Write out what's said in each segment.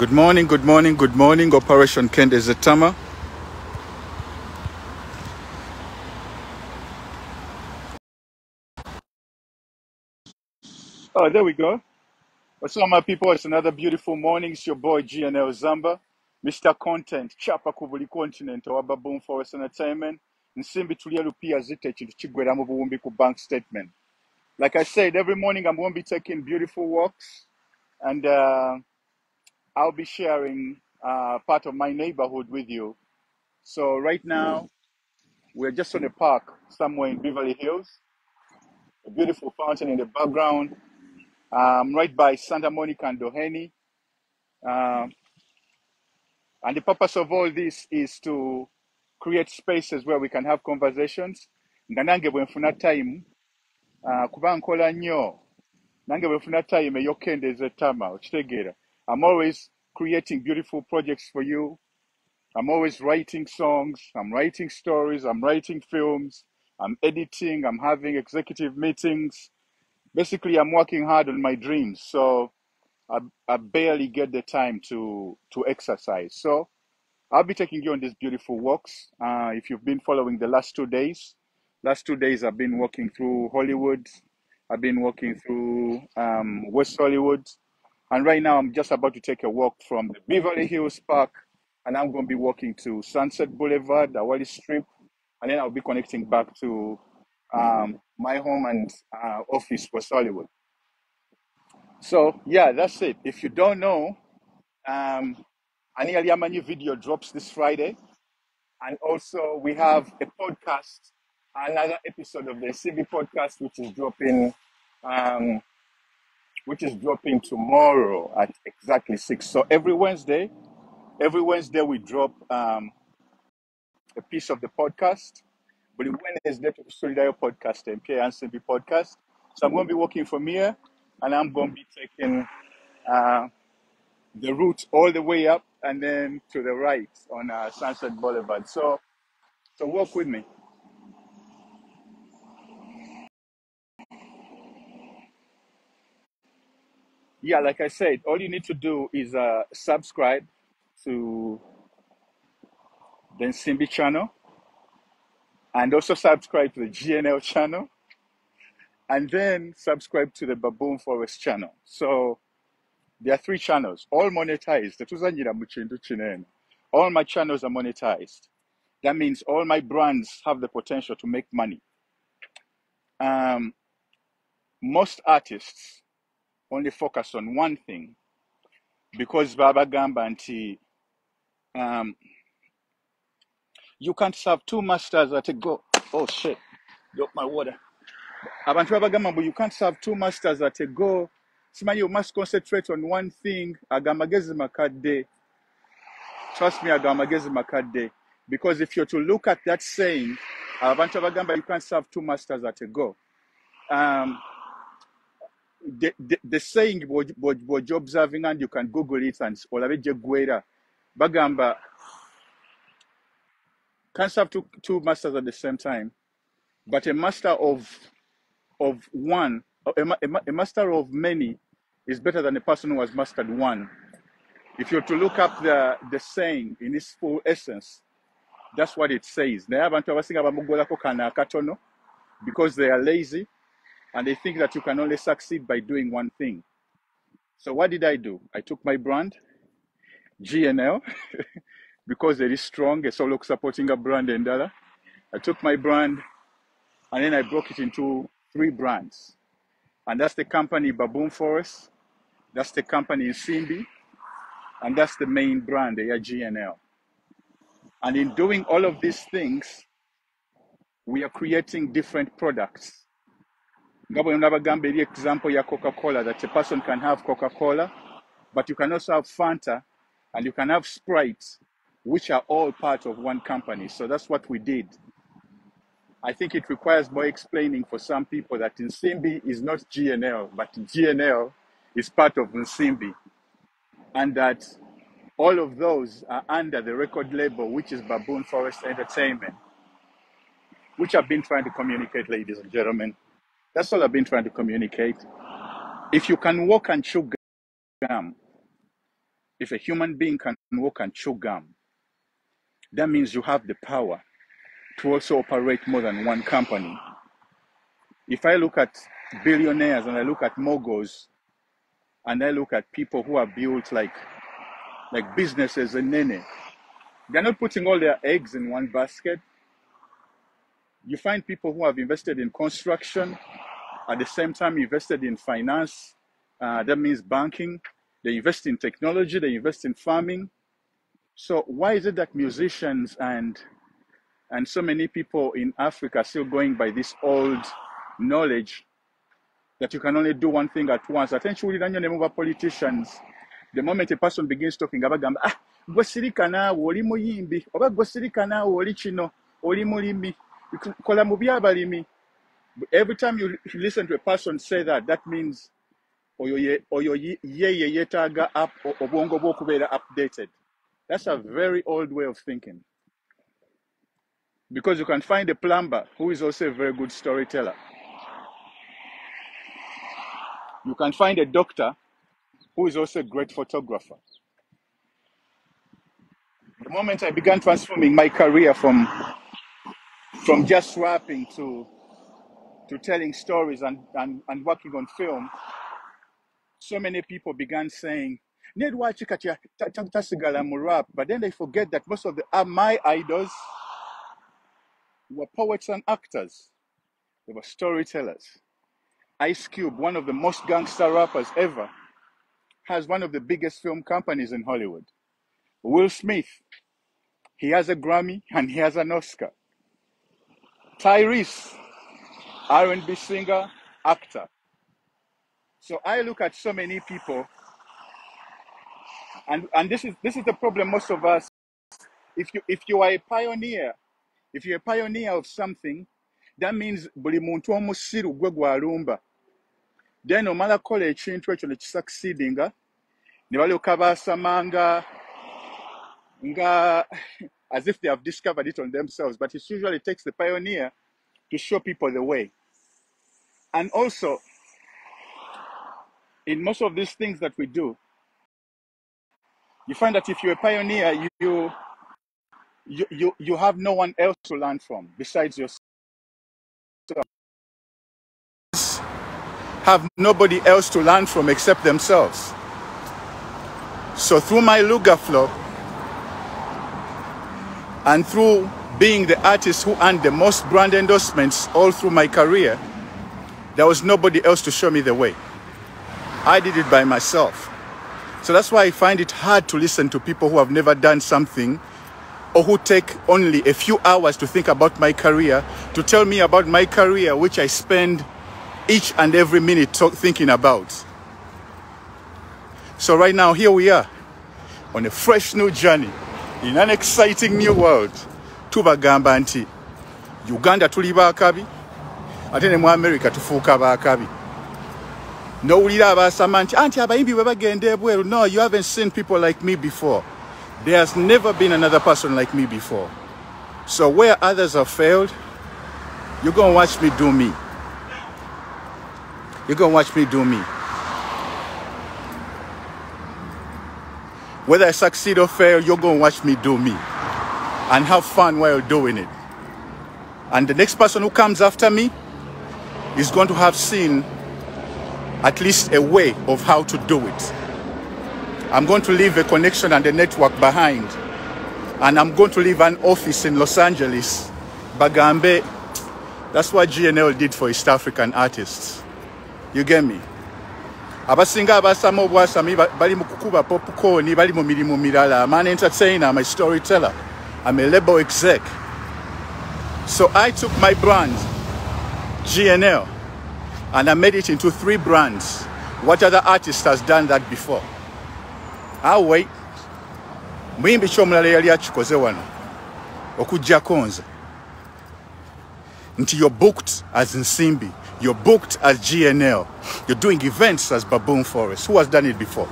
Good morning, good morning, good morning. Operation Kende Zetama. Oh, there we go. What's up, my people? It's another beautiful morning. It's your boy GNL ZAMBA, Mr. Content, chapa ku buli continent owa Baboon Forest Entertainment. Nsimbi tulia lupia zite ekintu kigwera mu buwumbi ku bank statement. Like I said, every morning I'm going to be taking beautiful walks, and I'll be sharing part of my neighborhood with you. So right now, we're just on a park somewhere in Beverly Hills. A beautiful fountain in the background, right by Santa Monica and Doheny. And the purpose of all this is to create spaces where we can have conversations. Nga nange bwe nfuna time, kuba nkola nnyo, nange bwe nfuna time ey'okkendeeza ettama, okitegeera. I'm always creating beautiful projects for you. I'm always writing songs, I'm writing stories, I'm writing films, I'm editing, I'm having executive meetings. Basically, I'm working hard on my dreams. So I barely get the time to exercise. So I'll be taking you on these beautiful walks. If you've been following the last 2 days, I've been walking through Hollywood. I've been walking through West Hollywood. And right now I'm just about to take a walk from the Beverly Hills Park, and I'm going to be walking to Sunset Boulevard, the Wally Strip, and then I'll be connecting back to my home and office, West Hollywood. So yeah, that's it. If you don't know, Ani Aliamanyi video drops this Friday. And also we have a podcast, another episode of the CB podcast, which is dropping tomorrow at exactly 6. So every Wednesday we drop a piece of the podcast. But Wednesday to Solidario podcast and P and CB podcast. So I'm going to be working from here, and I'm going to be taking the route all the way up and then to the right on Sunset Boulevard. So walk with me. Yeah, like I said, all you need to do is subscribe to the Nsimbi channel, and also subscribe to the GNL channel, and then subscribe to the Baboon Forest channel. So there are 3 channels, all monetized. Tetuzannyira mu kintu kinene. All my channels are monetized. That means all my brands have the potential to make money. Most artists only focus on one thing because Baba Gamba nti you can't serve 2 masters at a go. Oh shit, dropped my water. Abantu babagamba mbu you can't serve 2 masters at a go. Simanyi, you must concentrate on one thing. Agamagezi makadde. Trust me, agamagezi makadde. Because if you're to look at that saying, abantu babagamba you can't serve 2 masters at a go. The saying was observing, and you can Google it and olabeje gwera. Bagamba can't serve two masters at the same time, but a master of one, a master of many is better than a person who has mastered one. If you're to look up the saying in its full essence, that's what it says. Naye abantu abasinga bamugolako kana katono because they are lazy and they think that you can only succeed by doing one thing. So what did I do? I took my brand, GNL, because it is strong, it's all supporting a brand and dollar. I took my brand and then I broke it into 3 brands. And that's the company Baboon Forest, that's the company Nsimbi, and that's the main brand, the GNL. And in doing all of these things, we are creating different products. Ngabo nabagamba eri example ya Coca-Cola, that a person can have Coca-Cola, but you can also have Fanta, and you can have Sprite, which are all part of one company. So that's what we did. I think it requires more explaining for some people that Nsimbi is not GNL, but GNL is part of Nsimbi. And that all of those are under the record label, which is Baboon Forest Entertainment, which I've been trying to communicate, ladies and gentlemen. That's all I've been trying to communicate. If you can walk and chew gum if a human being can walk and chew gum, that means you have the power to also operate more than one company. If I look at billionaires and I look at moguls and I look at people who are built like businesses in Nene, they're not putting all their eggs in one basket. You find people who have invested in construction, at the same time invested in finance, that means banking. They invest in technology, they invest in farming. So why is it that musicians and so many people in Africa are still going by this old knowledge that you can only do one thing at once? Attention, politicians, the moment a person begins talking about gwe sirika naawe oli muyimbi oba gwe sirika naawe oli kino oli mulimi kola mu byabalimi. Every time you listen to a person say that, that means oyo ye yetaaga up obwongo bwo okubeera updated. That's a very old way of thinking. Because you can find a plumber who is also a very good storyteller. You can find a doctor who is also a great photographer. The moment I began transforming my career from just rapping to telling stories and working on film, so many people began saying, Ned Wachikatia tasigala mu rap, but then they forget that most of my idols were poets and actors. They were storytellers. Ice Cube, one of the most gangster rappers ever, has one of the biggest film companies in Hollywood. Will Smith, he has a Grammy and he has an Oscar. Tyrese, R&B singer, actor. So I look at so many people, and this is the problem. Most of us, if you are a pioneer, if you're a pioneer of something, that means buli muntu omusiru gwe gwalumba. Then omala kola ekintu ekyo ne kisucceedinga, ne balyoka baasamanga nga as if they have discovered it on themselves. But it usually takes the pioneer to show people the way. And also, in most of these things that we do, you find that if you're a pioneer, you have no one else to learn from besides yourself. Have nobody else to learn from except themselves. So through my Luga flow and through being the artist who earned the most brand endorsements all through my career, there was nobody else to show me the way. I did it by myself. So that's why I find it hard to listen to people who have never done something or who take only a few hours to think about my career, to tell me about my career, which I spend each and every minute thinking about. So right now, here we are on a fresh new journey in an exciting new world. Tubagamba nti Uganda tuli baakabi, ate ne mu America tufuuka baakabi. Nowulira abasama nti anti abayimbi bwe bagenda ebweru. No, you haven't seen people like me before. There has never been another person like me before. So where others have failed, you're going to watch me do me. You're going to watch me do me. Whether I succeed or fail, you're going to watch me do me. And have fun while doing it. And the next person who comes after me is going to have seen at least a way of how to do it. I'm going to leave a connection and a network behind. And I'm going to leave an office in Los Angeles. Bagambe, that's what GNL did for East African artists. You get me? Abasinga abasama obwasami bali mu kukuba popcorn, bali mu mirimu mirala. I'm an entertainer, I'm a storyteller. I'm a label exec. So I took my brand, GNL, and I made it into 3 brands. What other artist has done that before? I'll wait. Muyimbi ky'omulala yali akikoze wano okujjako nze nti you're booked as Nsimbi, you're booked as GNL, you're doing events as Baboon Forest. Who has done it before?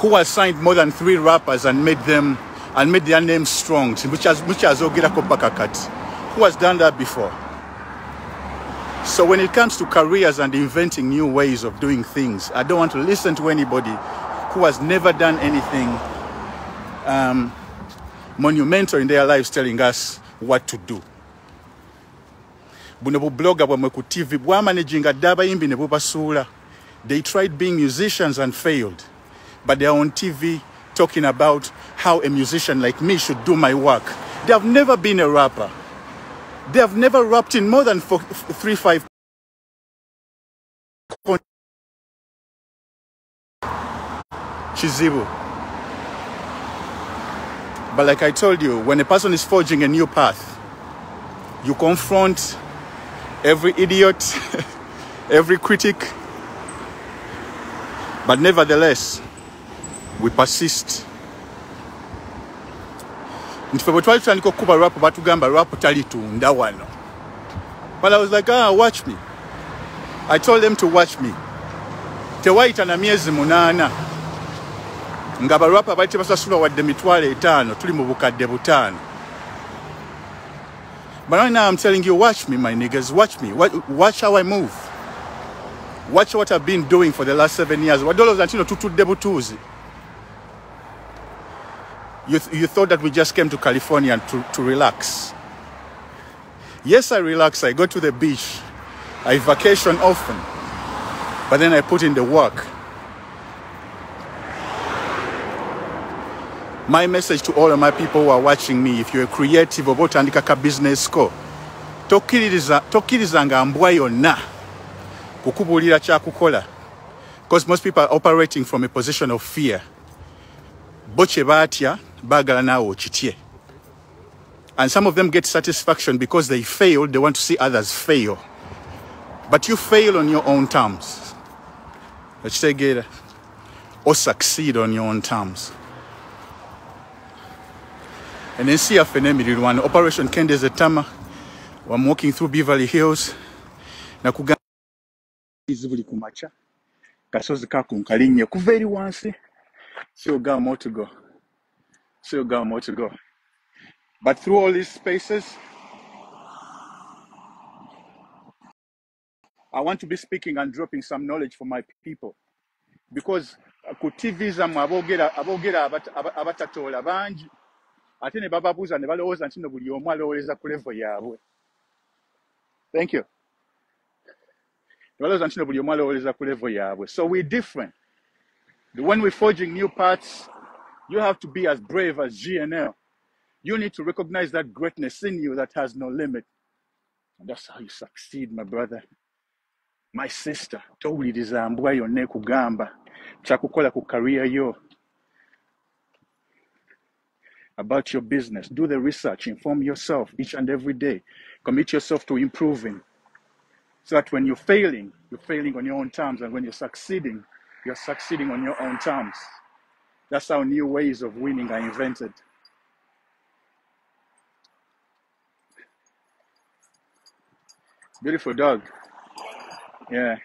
Who has signed more than 3 rappers and made their names strong, which has Ogirako Pakakati? Who has done that before? So when it comes to careers and inventing new ways of doing things, I don't want to listen to anybody who has never done anything monumental in their lives telling us what to do. Buno bu blogger bwa ku TV bwa managing adaba imbi ne bubasula. They tried being musicians and failed. But they are on TV talking about how a musician like me should do my work. They have never been a rapper. They have never rapped in more than 3-5 Chizibu. But like I told you, when a person is forging a new path, you confront every idiot, every critic, but nevertheless, we persist. But I was like, watch me. I told them to watch me. Tewaita na miezi munana. Ngaba rapa baite basasula wadde mitwale 5 tuli mu bukadde 5. But right now I'm telling you, watch me, my niggas, watch me. Watch how I move. Watch what I've been doing for the last 7 years. You thought that we just came to California to relax. Yes, I relax. I go to the beach. I vacation often. But then I put in the work. My message to all of my people who are watching me, if you're a creative or botandika business ko, tokirizanga mbwa yonna kukubulira kyakukola. Because most people are operating from a position of fear. Boche batya bagala nawe okitye. And some of them get satisfaction because they failed. They want to see others fail. But you fail on your own terms. Or succeed on your own terms. And then see one Operation Kendeze Tama. I'm walking through Beverly Hills. Nakuga izibuli kumacha. Kasozi kakunkalinye ku very once. Still got more to go. Still got more to go. But through all these spaces, I want to be speaking and dropping some knowledge for my people. Because ku TV zamu abogera abatatola bangi. Ate ne bababuuza ne balowooza nti no buli omu alowooza ku level yaabwe. Thank you. So we're different. When we're forging new paths, you have to be as brave as GNL. You need to recognize that greatness in you that has no limit. And that's how you succeed, my brother. My sister. Towuliriza mbwa yonna ekugamba kyakukola ku career yo. About your business. Do the research. Inform yourself each and every day. Commit yourself to improving. So that when you're failing on your own terms. And when you're succeeding on your own terms. That's how new ways of winning are invented. Beautiful dog. Yeah.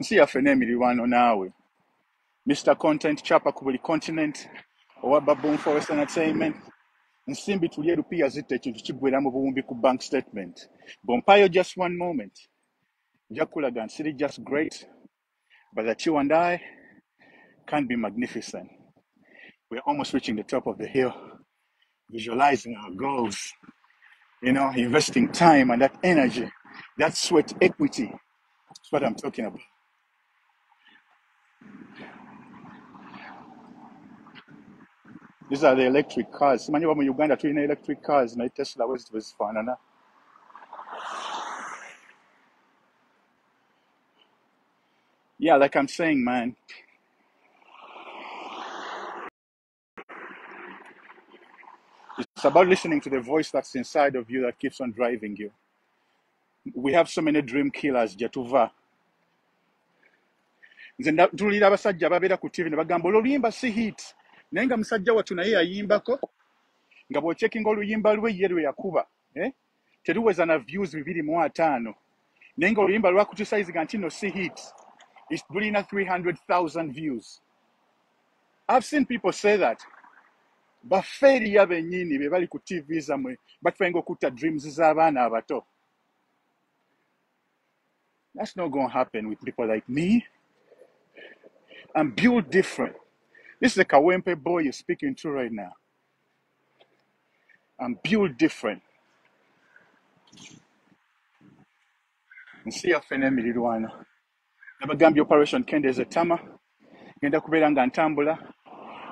See your name one on our Mr. Content Chapa ku buli continent. Owa Baboon Forest Entertainment. Nsimbi tuliye rupiya zite ekintu kiggweramu buwumbi ku bank statement. Bompayo just one moment. Jakulagan City just great, but that you and I can be magnificent. We're almost reaching the top of the hill, visualizing our goals, investing time and that energy, that sweat equity. That's what I'm talking about. These are the electric cars. Many of them in Uganda doing electric cars, and Tesla was fun. Yeah, like I'm saying, man. It's about listening to the voice that's inside of you that keeps on driving you. We have so many dream killers, Jetuva. Nze tulira abasajja babeera ku TV ne bagamba oluyimba si hit. Naye nga musajja wattu naye yayimbako nga bw'ocheckinga oluyimba lwe ye lwe yakuba. Teruweza na views 205. Naye nga oluyimba lwa criticizinga nti no si hit. It's lulina 300,000 views. I've seen people say that. baffeeri abennyini be bali ku TV zammwe batufenga okutta dreams z'abaana abato. That's not going to happen with people like me. I'm built different. This is the Kawempe boy you're speaking to right now. I'm built different. Nsi yaffe n'emirirwano. Nabagambye Operation Kendeze Tama. Ngenda kubeera nga ntambula.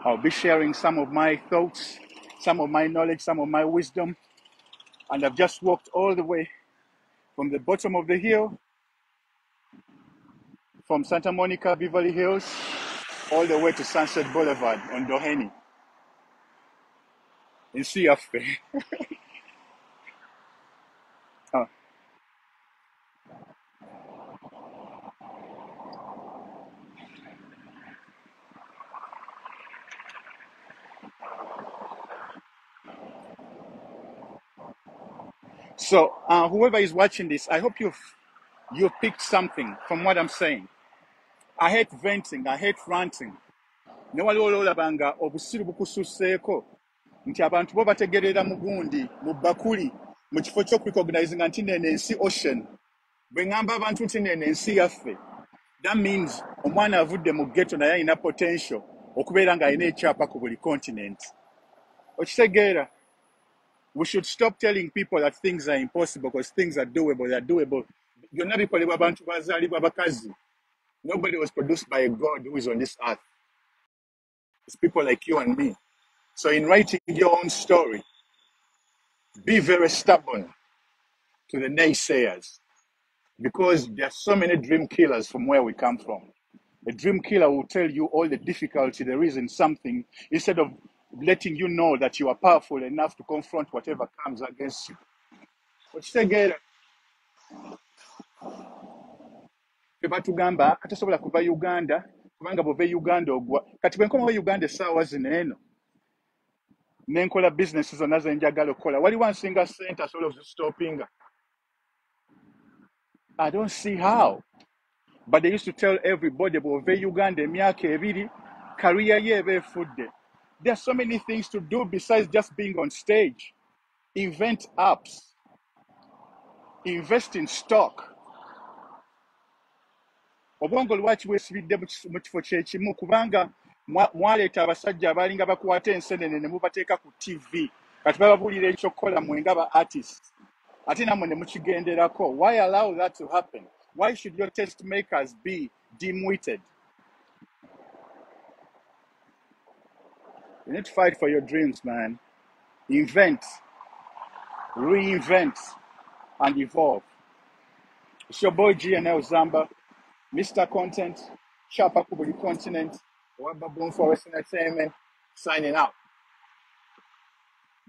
I'll be sharing some of my thoughts, some of my knowledge, some of my wisdom. And I've just walked all the way from the bottom of the hill, from Santa Monica, Beverly Hills, all the way to Sunset Boulevard on Doheny. Nsi yaffe. So whoever is watching this, I hope you've picked something from what I'm saying. I hate venting, I hate ranting. Ne waliwo olabanga obusiru bukususseeko nti abantu bo bategerera mu gundi mu bakuli mu kifo ky'okurecognizinga nti neno ensi ocean. Bwe ngamba abantu nti neno ensi yaffe, that means omwana avudde mu ghetto naye alina potential okubeera ng'alina ekyapa ku buli continent. Okitegeera? We should stop telling people that things are impossible because things are doable. They are doable. Byonna bikolebwa abantu bazaalibwa bakazi. Nobody was produced by a God who is on this earth. It's people like you and me. So in writing your own story, be very stubborn to the naysayers because there are so many dream killers from where we come from. A dream killer will tell you all the difficulty there is in something instead of letting you know that you are powerful enough to confront whatever comes against you. Okitegeera? Tebatugamba katasobola kuva Uganda kubanga bw'ova Uganda ogwa. Kati bwe nkomawo Uganda essaawa zino eno nenkola business zonna ze njagala okukola waliwo ansinga ssente asobola okuzistopinga. I don't see how. But they used to tell everybody bw'ova Uganda emyaka ebiri career ye eba efudde. There are so many things to do besides just being on stage. Invent apps. Invest in stock. Obwongo lwaki bwesibidde mu kifo kyekimu kubanga mwaleeta abasajja abalinga bakwata ensenene ne mubateeka ku TV kati bababuulira ekyokukola mwe nga ba artists ate nammwe ne mukigenderako. Why allow that to happen? Why should your test makers be dim-witted? You need to fight for your dreams, man. Invent, reinvent, and evolve. It's your boy GNL ZAMBA, Mr. Content, Chapa Kubuli Continent, Boom Forest Entertainment, signing out.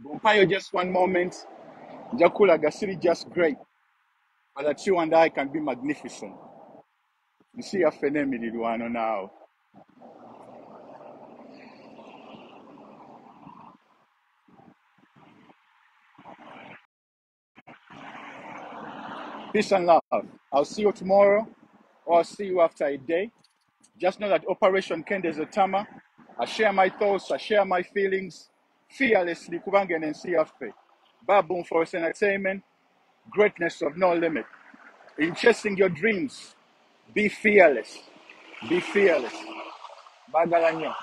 Bumpayo just one moment, Jakula Gasiri just great, but that you and I can be magnificent. You see a phenomenon now. Peace and love. I'll see you tomorrow, or I'll see you after a day. Just know that Operation Kendeze Tama, I share my thoughts, I share my feelings, fearlessly, Kubangen and CFP. Baboon Forest Entertainment, greatness of no limit. In chasing your dreams, be fearless. Be fearless. Bagalanyo.